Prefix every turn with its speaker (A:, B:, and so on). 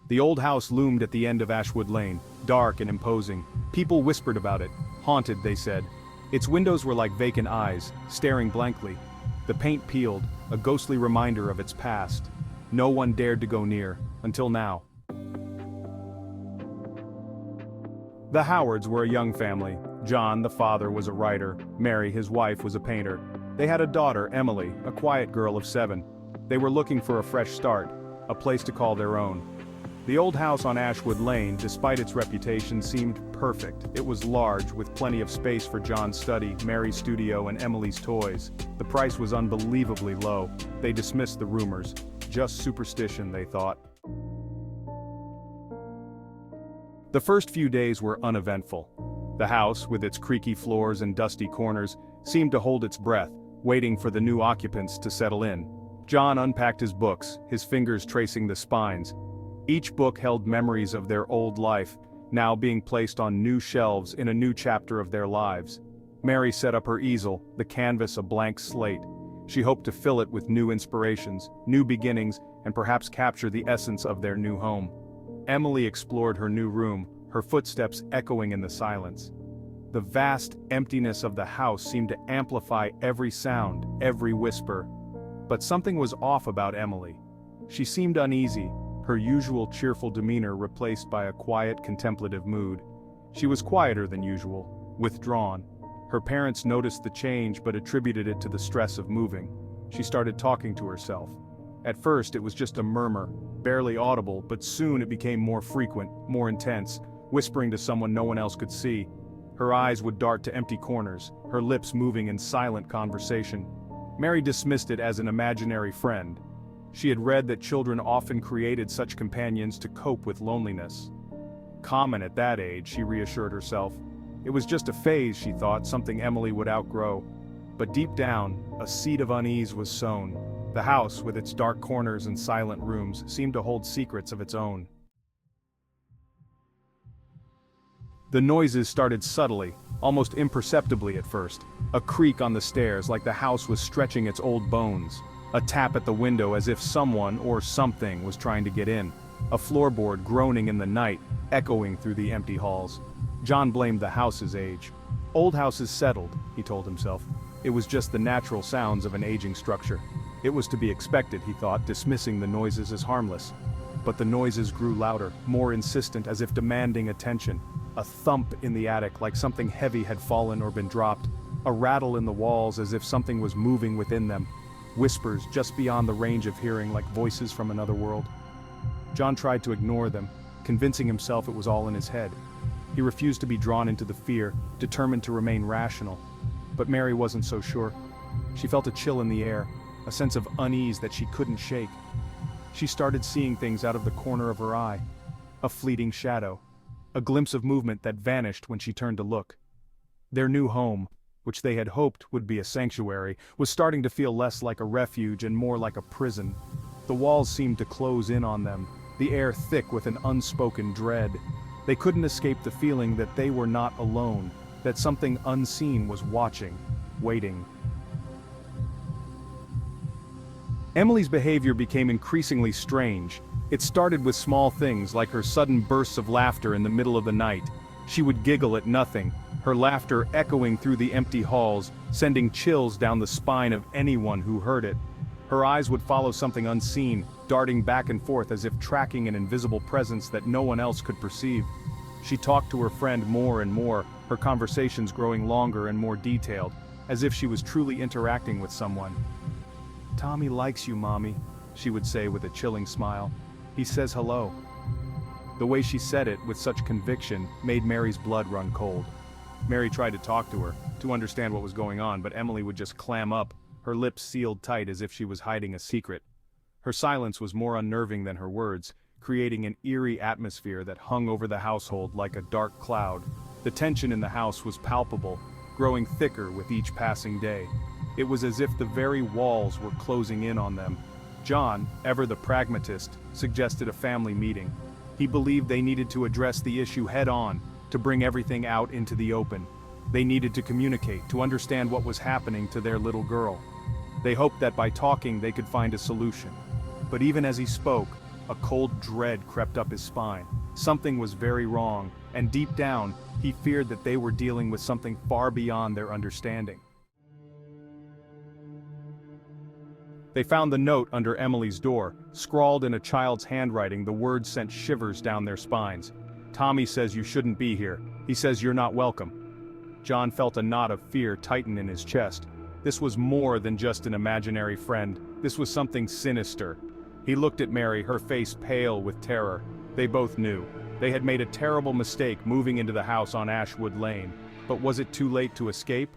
A: The old house loomed at the end of Ashwood Lane, dark and imposing. People whispered about it. Haunted, they said. Its windows were like vacant eyes, staring blankly. The paint peeled, a ghostly reminder of its past. No one dared to go near, until now. The Howards were a young family. John, the father, was a writer. Mary, his wife, was a painter. They had a daughter, Emily, a quiet girl of 7. They were looking for a fresh start, a place to call their own. The old house on Ashwood Lane, despite its reputation, seemed perfect. It was large, with plenty of space for John's study, Mary's studio, and Emily's toys. The price was unbelievably low. They dismissed the rumors. Just superstition, they thought. The first few days were uneventful. The house, with its creaky floors and dusty corners, seemed to hold its breath, waiting for the new occupants to settle in. John unpacked his books, his fingers tracing the spines. Each book held memories of their old life, now being placed on new shelves in a new chapter of their lives. Mary set up her easel, the canvas a blank slate. She hoped to fill it with new inspirations, new beginnings, and perhaps capture the essence of their new home. Emily explored her new room, her footsteps echoing in the silence. The vast emptiness of the house seemed to amplify every sound, every whisper. But something was off about Emily. She seemed uneasy, her usual cheerful demeanor replaced by a quiet, contemplative mood. She was quieter than usual, withdrawn. Her parents noticed the change but attributed it to the stress of moving. She started talking to herself. At first it was just a murmur, barely audible, but soon it became more frequent, more intense, whispering to someone no one else could see. Her eyes would dart to empty corners, her lips moving in silent conversation. Mary dismissed it as an imaginary friend. She had read that children often created such companions to cope with loneliness. Common at that age, she reassured herself. It was just a phase, she thought, something Emily would outgrow. But deep down, a seed of unease was sown. The house, with its dark corners and silent rooms, seemed to hold secrets of its own. The noises started subtly, almost imperceptibly at first. A creak on the stairs, like the house was stretching its old bones. A tap at the window as if someone or something was trying to get in. A floorboard groaning in the night, echoing through the empty halls. John blamed the house's age. Old houses settled, he told himself. It was just the natural sounds of an aging structure. It was to be expected, he thought, dismissing the noises as harmless. But the noises grew louder, more insistent, as if demanding attention. A thump in the attic, like something heavy had fallen or been dropped. A rattle in the walls, as if something was moving within them. Whispers just beyond the range of hearing, like voices from another world. John tried to ignore them, convincing himself it was all in his head. He refused to be drawn into the fear, determined to remain rational. But Mary wasn't so sure. She felt a chill in the air, a sense of unease that she couldn't shake. She started seeing things out of the corner of her eye. A fleeting shadow. A glimpse of movement that vanished when she turned to look. Their new home, which they had hoped would be a sanctuary, was starting to feel less like a refuge and more like a prison. The walls seemed to close in on them, the air thick with an unspoken dread. They couldn't escape the feeling that they were not alone, that something unseen was watching, waiting. Emily's behavior became increasingly strange. It started with small things like her sudden bursts of laughter in the middle of the night. She would giggle at nothing, her laughter echoing through the empty halls, sending chills down the spine of anyone who heard it. Her eyes would follow something unseen, darting back and forth as if tracking an invisible presence that no one else could perceive. She talked to her friend more and more, her conversations growing longer and more detailed, as if she was truly interacting with someone. "Tommy likes you, Mommy," she would say with a chilling smile. "He says hello." The way she said it with such conviction made Mary's blood run cold. Mary tried to talk to her, to understand what was going on, but Emily would just clam up, her lips sealed tight as if she was hiding a secret. Her silence was more unnerving than her words, creating an eerie atmosphere that hung over the household like a dark cloud. The tension in the house was palpable, growing thicker with each passing day. It was as if the very walls were closing in on them. John, ever the pragmatist, suggested a family meeting. He believed they needed to address the issue head-on, to bring everything out into the open. They needed to communicate, to understand what was happening to their little girl. They hoped that by talking they could find a solution. But even as he spoke, A cold dread crept up his spine. Something was very wrong, and deep down, he feared that they were dealing with something far beyond their understanding. They found the note under Emily's door. Scrawled in a child's handwriting, the words sent shivers down their spines. "Tommy says you shouldn't be here. He says you're not welcome." John felt a knot of fear tighten in his chest. This was more than just an imaginary friend. This was something sinister. He looked at Mary, her face pale with terror. They both knew. They had made a terrible mistake moving into the house on Ashwood Lane. But was it too late to escape?